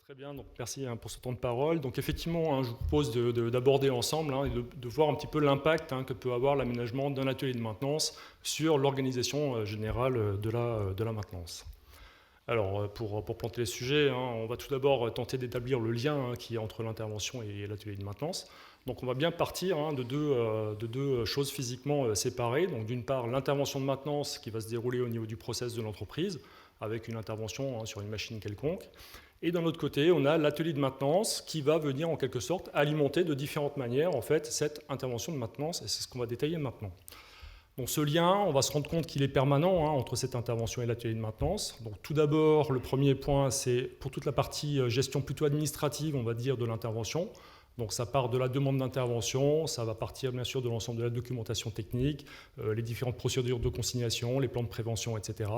Très bien, donc merci pour ce temps de parole. Donc effectivement, je vous propose d'aborder ensemble et de voir un petit peu l'impact que peut avoir l'aménagement d'un atelier de maintenance sur l'organisation générale de la maintenance. Alors, pour planter les sujets, on va tout d'abord tenter d'établir le lien qui est entre l'intervention et l'atelier de maintenance. Donc on va bien partir de deux choses physiquement séparées. Donc d'une part, l'intervention de maintenance qui va se dérouler au niveau du process de l'entreprise, avec une intervention sur une machine quelconque. Et d'un autre côté, on a l'atelier de maintenance qui va venir en quelque sorte alimenter de différentes manières en fait, cette intervention de maintenance, et c'est ce qu'on va détailler maintenant. Donc ce lien, on va se rendre compte qu'il est permanent entre cette intervention et l'atelier de maintenance. Donc tout d'abord, le premier point, c'est pour toute la partie gestion plutôt administrative, on va dire, de l'intervention. Donc ça part de la demande d'intervention, ça va partir bien sûr de l'ensemble de la documentation technique, les différentes procédures de consignation, les plans de prévention, etc.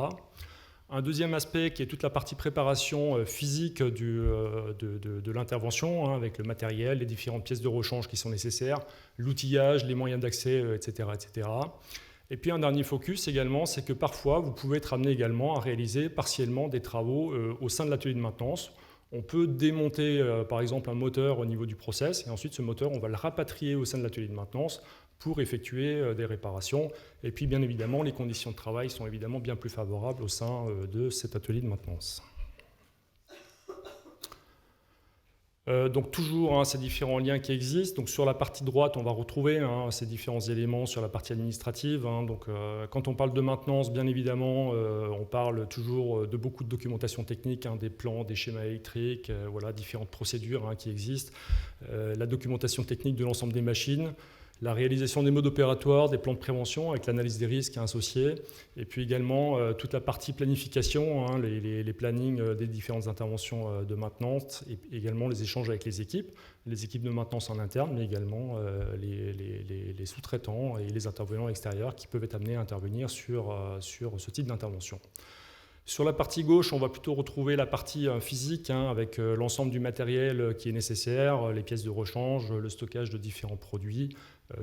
Un deuxième aspect qui est toute la partie préparation physique de l'intervention, avec le matériel, les différentes pièces de rechange qui sont nécessaires, l'outillage, les moyens d'accès, etc., etc. Et puis un dernier focus également, c'est que parfois vous pouvez être amené également à réaliser partiellement des travaux au sein de l'atelier de maintenance. On peut démonter par exemple un moteur au niveau du process et ensuite ce moteur on va le rapatrier au sein de l'atelier de maintenance pour effectuer des réparations. Et puis bien évidemment les conditions de travail sont évidemment bien plus favorables au sein de cet atelier de maintenance. Donc toujours ces différents liens qui existent. Donc sur la partie droite, on va retrouver ces différents éléments sur la partie administrative. Donc quand on parle de maintenance, bien évidemment, on parle toujours de beaucoup de documentation technique, des plans, des schémas électriques, voilà, différentes procédures qui existent, la documentation technique de l'ensemble des machines, la réalisation des modes opératoires, des plans de prévention avec l'analyse des risques associés, et puis également toute la partie planification, les plannings des différentes interventions de maintenance, et également les échanges avec les équipes de maintenance en interne, mais également les sous-traitants et les intervenants extérieurs qui peuvent être amenés à intervenir sur ce type d'intervention. Sur la partie gauche, on va plutôt retrouver la partie physique avec l'ensemble du matériel qui est nécessaire, les pièces de rechange, le stockage de différents produits,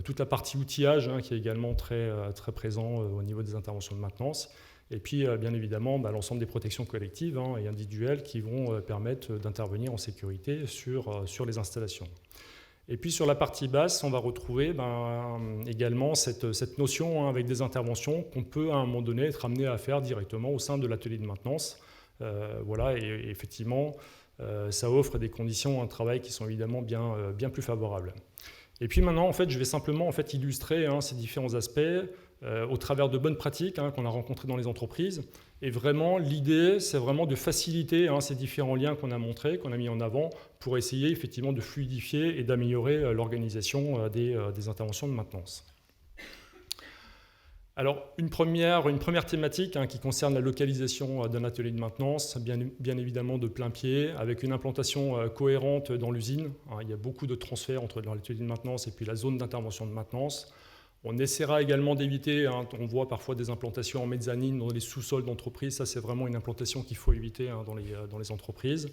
toute la partie outillage qui est également très, très présent au niveau des interventions de maintenance. Et puis, bien évidemment, l'ensemble des protections collectives et individuelles qui vont permettre d'intervenir en sécurité sur les installations. Et puis sur la partie basse, on va retrouver également cette notion avec des interventions qu'on peut à un moment donné être amené à faire directement au sein de l'atelier de maintenance. Voilà, et effectivement, ça offre des conditions de travail qui sont évidemment bien plus favorables. Et puis maintenant, en fait, je vais simplement illustrer ces différents aspects au travers de bonnes pratiques qu'on a rencontrées dans les entreprises. Et vraiment, l'idée, c'est vraiment de faciliter ces différents liens qu'on a montrés, qu'on a mis en avant, pour essayer effectivement de fluidifier et d'améliorer l'organisation des interventions de maintenance. Alors, une première thématique qui concerne la localisation d'un atelier de maintenance, bien évidemment de plein pied, avec une implantation cohérente dans l'usine. Il y a beaucoup de transferts entre l'atelier de maintenance et puis la zone d'intervention de maintenance. On essaiera également d'éviter, on voit parfois des implantations en mezzanine dans les sous-sols d'entreprise, ça c'est vraiment une implantation qu'il faut éviter dans les entreprises.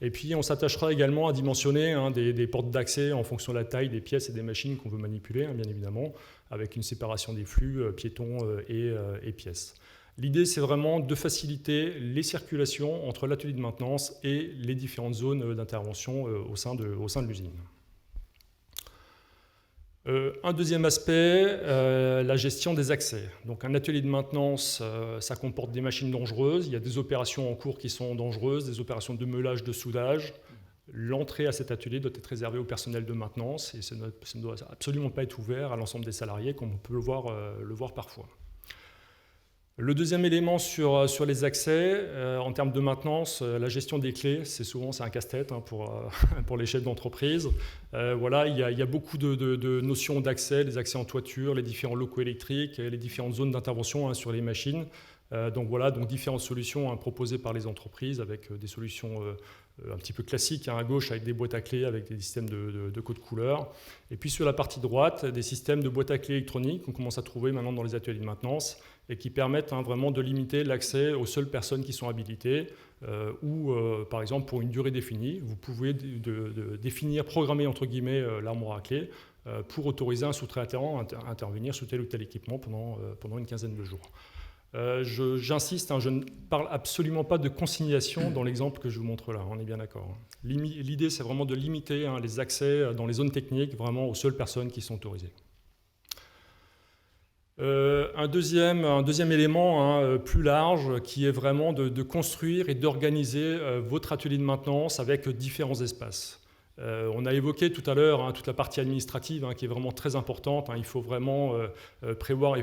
Et puis on s'attachera également à dimensionner des portes d'accès en fonction de la taille des pièces et des machines qu'on veut manipuler, bien évidemment, avec une séparation des flux, piétons et pièces. L'idée c'est vraiment de faciliter les circulations entre l'atelier de maintenance et les différentes zones d'intervention au sein de l'usine. Un deuxième aspect, la gestion des accès. Donc un atelier de maintenance, ça comporte des machines dangereuses, il y a des opérations en cours qui sont dangereuses, des opérations de meulage, de soudage. L'entrée à cet atelier doit être réservée au personnel de maintenance et ça ne doit absolument pas être ouvert à l'ensemble des salariés comme on peut le voir parfois. Le deuxième élément sur les accès, en termes de maintenance, la gestion des clés, c'est un casse-tête pour les chefs d'entreprise. Voilà, il y a beaucoup de notions d'accès, les accès en toiture, les différents locaux électriques, les différentes zones d'intervention sur les machines. Donc voilà, différentes solutions proposées par les entreprises avec des solutions un petit peu classiques à gauche avec des boîtes à clés avec des systèmes de code couleur. Et puis sur la partie droite, des systèmes de boîtes à clés électroniques qu'on commence à trouver maintenant dans les ateliers de maintenance et qui permettent vraiment de limiter l'accès aux seules personnes qui sont habilitées ou par exemple pour une durée définie, vous pouvez définir, programmer entre guillemets l'armoire à clés pour autoriser un sous-traitant à intervenir sur tel ou tel équipement pendant une quinzaine de jours. J'insiste, je ne parle absolument pas de consignation dans l'exemple que je vous montre là, on est bien d'accord. L'idée, c'est vraiment de limiter les accès dans les zones techniques vraiment aux seules personnes qui sont autorisées. Un deuxième élément plus large qui est vraiment de construire et d'organiser votre atelier de maintenance avec différents espaces. On a évoqué tout à l'heure toute la partie administrative qui est vraiment très importante. Il faut vraiment prévoir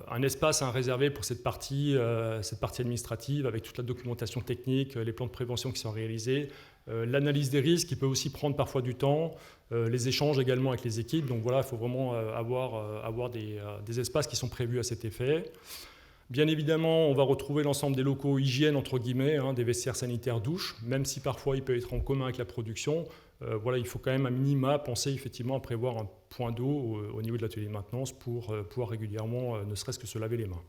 un espace réservé pour cette partie administrative avec toute la documentation technique, les plans de prévention qui sont réalisés, l'analyse des risques qui peut aussi prendre parfois du temps, les échanges également avec les équipes. Donc voilà, il faut vraiment avoir des espaces qui sont prévus à cet effet. Bien évidemment, on va retrouver l'ensemble des locaux hygiène, entre guillemets, des vestiaires sanitaires, douches, même si parfois il peut être en commun avec la production. Voilà, il faut quand même à minima penser effectivement à prévoir un point d'eau au niveau de l'atelier de maintenance pour pouvoir régulièrement, ne serait-ce que se laver les mains.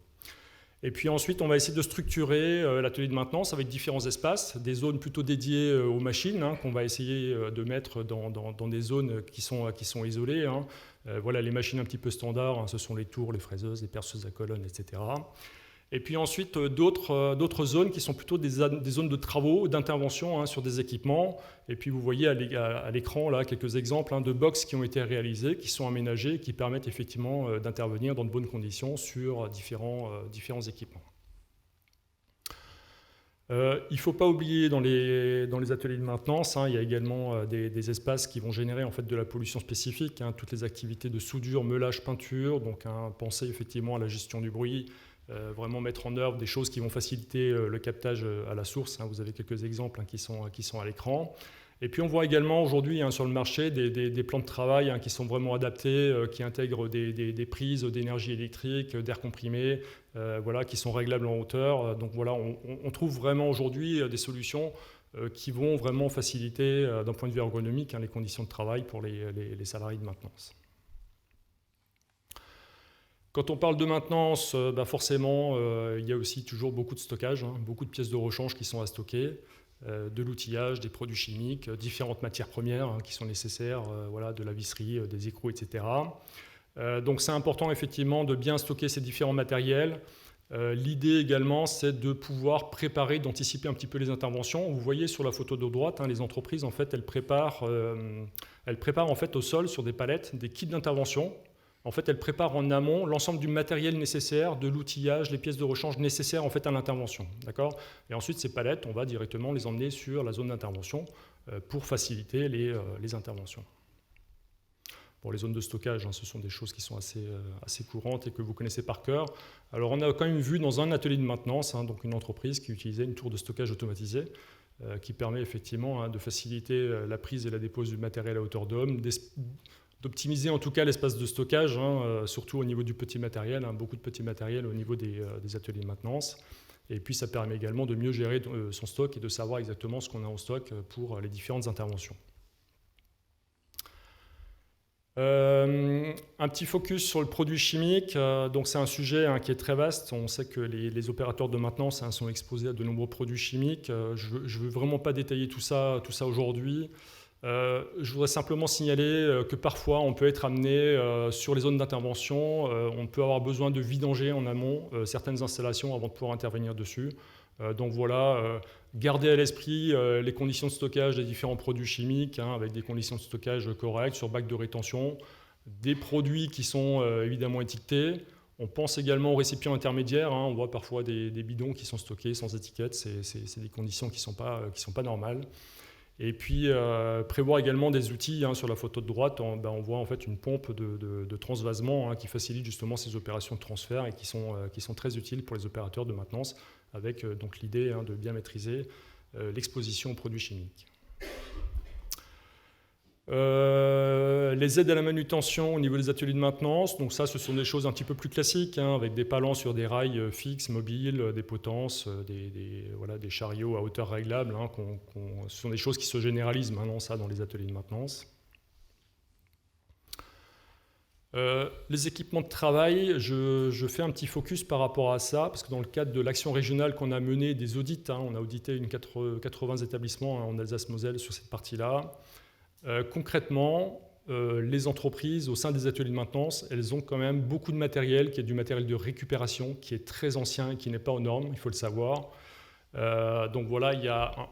Et puis ensuite, on va essayer de structurer l'atelier de maintenance avec différents espaces, des zones plutôt dédiées aux machines, qu'on va essayer de mettre dans des zones qui sont isolées. Voilà, les machines un petit peu standards, ce sont les tours, les fraiseuses, les perceuses à colonnes, etc. Et puis ensuite, d'autres zones qui sont plutôt des zones de travaux, d'intervention sur des équipements. Et puis vous voyez à l'écran là quelques exemples de box qui ont été réalisés, qui sont aménagés, qui permettent effectivement d'intervenir dans de bonnes conditions sur différents équipements. Il ne faut pas oublier dans les ateliers de maintenance, il y a également des espaces qui vont générer en fait de la pollution spécifique, toutes les activités de soudure, meulage, peinture, donc penser effectivement à la gestion du bruit, vraiment mettre en œuvre des choses qui vont faciliter le captage à la source. Vous avez quelques exemples qui sont à l'écran. Et puis on voit également aujourd'hui sur le marché des plans de travail qui sont vraiment adaptés, qui intègrent des prises d'énergie électrique, d'air comprimé, voilà, qui sont réglables en hauteur. Donc voilà, on trouve vraiment aujourd'hui des solutions qui vont vraiment faciliter d'un point de vue ergonomique les conditions de travail pour les salariés de maintenance. Quand on parle de maintenance, forcément, il y a aussi toujours beaucoup de stockage, beaucoup de pièces de rechange qui sont à stocker, de l'outillage, des produits chimiques, différentes matières premières qui sont nécessaires, voilà, de la visserie, des écrous, etc. Donc c'est important effectivement de bien stocker ces différents matériels. L'idée également, c'est de pouvoir préparer, d'anticiper un petit peu les interventions. Vous voyez sur la photo de droite, les entreprises, en fait, elles préparent en fait, au sol, sur des palettes, des kits d'intervention. En fait, elles préparent en amont l'ensemble du matériel nécessaire, de l'outillage, les pièces de rechange nécessaires en fait, à l'intervention. D'accord ? Et ensuite, ces palettes, on va directement les emmener sur la zone d'intervention pour faciliter les interventions. Bon, les zones de stockage, ce sont des choses qui sont assez courantes et que vous connaissez par cœur. Alors, on a quand même vu dans un atelier de maintenance, donc une entreprise qui utilisait une tour de stockage automatisée qui permet effectivement de faciliter la prise et la dépose du matériel à hauteur d'homme, d'optimiser en tout cas l'espace de stockage, surtout au niveau du petit matériel, beaucoup de petit matériel au niveau des ateliers de maintenance. Et puis ça permet également de mieux gérer son stock et de savoir exactement ce qu'on a en stock pour les différentes interventions. Un petit focus sur le produit chimique. Donc c'est un sujet qui est très vaste. On sait que les opérateurs de maintenance sont exposés à de nombreux produits chimiques. Je ne veux vraiment pas détailler tout ça aujourd'hui. Je voudrais simplement signaler que parfois on peut être amené sur les zones d'intervention, on peut avoir besoin de vidanger en amont certaines installations avant de pouvoir intervenir dessus. Donc voilà, gardez à l'esprit les conditions de stockage des différents produits chimiques avec des conditions de stockage correctes sur bac de rétention, des produits qui sont évidemment étiquetés. On pense également aux récipients intermédiaires, on voit parfois des bidons qui sont stockés sans étiquette, c'est des conditions qui sont pas normales. Et puis prévoir également des outils. Sur la photo de droite, on voit en fait une pompe de transvasement qui facilite justement ces opérations de transfert et qui sont très utiles pour les opérateurs de maintenance, avec donc l'idée de bien maîtriser l'exposition aux produits chimiques. Les aides à la manutention au niveau des ateliers de maintenance, donc ça ce sont des choses un petit peu plus classiques, avec des palans sur des rails fixes, mobiles, des potences, des chariots à hauteur réglable, ce sont des choses qui se généralisent maintenant ça dans les ateliers de maintenance. Les équipements de travail, je fais un petit focus par rapport à ça, parce que dans le cadre de l'action régionale qu'on a menée, des audits, on a audité 80 établissements en Alsace-Moselle sur cette partie-là. Concrètement, les entreprises, au sein des ateliers de maintenance, elles ont quand même beaucoup de matériel, qui est du matériel de récupération, qui est très ancien et qui n'est pas aux normes, il faut le savoir. Donc voilà,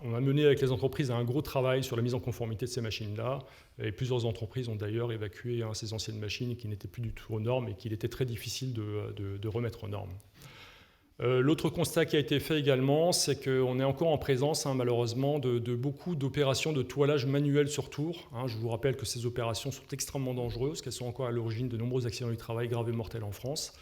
on a mené avec les entreprises un gros travail sur la mise en conformité de ces machines-là. Et plusieurs entreprises ont d'ailleurs évacué ces anciennes machines qui n'étaient plus du tout aux normes et qu'il était très difficile de remettre aux normes. L'autre constat qui a été fait également, c'est qu'on est encore en présence, malheureusement, de beaucoup d'opérations de toilage manuel sur tour. Je vous rappelle que ces opérations sont extrêmement dangereuses, qu'elles sont encore à l'origine de nombreux accidents du travail graves et mortels en France.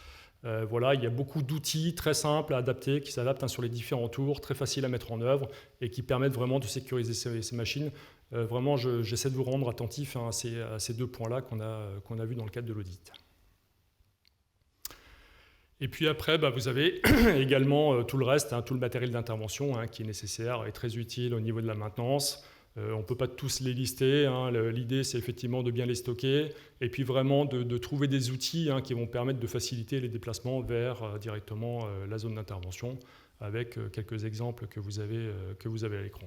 Voilà, il y a beaucoup d'outils très simples à adapter, qui s'adaptent sur les différents tours, très faciles à mettre en œuvre et qui permettent vraiment de sécuriser ces machines. Vraiment, j'essaie de vous rendre attentif à ces deux points-là qu'on a vus dans le cadre de l'audit. Et puis après, vous avez également tout le reste, tout le matériel d'intervention qui est nécessaire et très utile au niveau de la maintenance. On ne peut pas tous les lister. L'idée, c'est effectivement de bien les stocker et puis vraiment de trouver des outils qui vont permettre de faciliter les déplacements vers directement la zone d'intervention avec quelques exemples que vous avez à l'écran.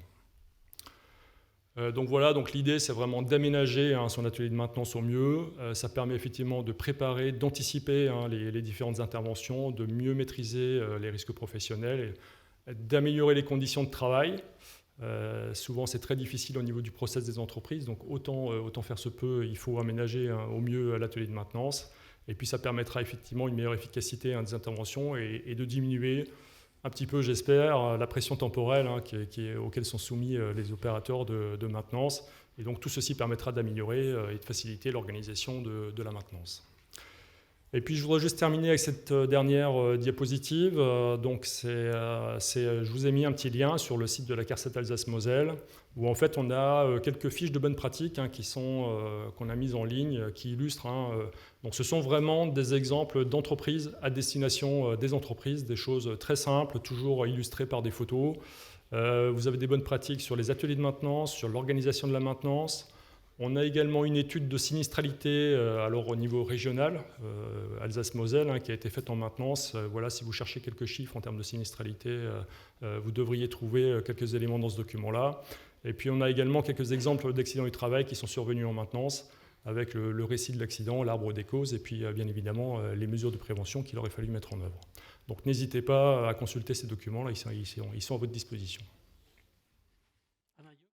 Donc voilà, l'idée c'est vraiment d'aménager son atelier de maintenance au mieux. Ça permet effectivement de préparer, d'anticiper les différentes interventions, de mieux maîtriser les risques professionnels, et d'améliorer les conditions de travail. Souvent c'est très difficile au niveau du process des entreprises, donc autant faire se peut, il faut aménager au mieux l'atelier de maintenance. Et puis ça permettra effectivement une meilleure efficacité des interventions et de diminuer un petit peu, j'espère, la pression temporelle auquel sont soumis les opérateurs de maintenance. Et donc tout ceci permettra d'améliorer et de faciliter l'organisation de la maintenance. Et puis je voudrais juste terminer avec cette dernière diapositive. Je vous ai mis un petit lien sur le site de la CARSAT Alsace-Moselle, où en fait on a quelques fiches de bonnes pratiques qu'on a mises en ligne, qui illustrent. Donc ce sont vraiment des exemples d'entreprises à destination des entreprises, des choses très simples, toujours illustrées par des photos. Vous avez des bonnes pratiques sur les ateliers de maintenance, sur l'organisation de la maintenance. On a également une étude de sinistralité alors au niveau régional, Alsace-Moselle, qui a été faite en maintenance. Voilà, si vous cherchez quelques chiffres en termes de sinistralité, vous devriez trouver quelques éléments dans ce document-là. Et puis on a également quelques exemples d'accidents du travail qui sont survenus en maintenance, avec le récit de l'accident, l'arbre des causes, et puis bien évidemment les mesures de prévention qu'il aurait fallu mettre en œuvre. Donc n'hésitez pas à consulter ces documents-là, ils sont à votre disposition.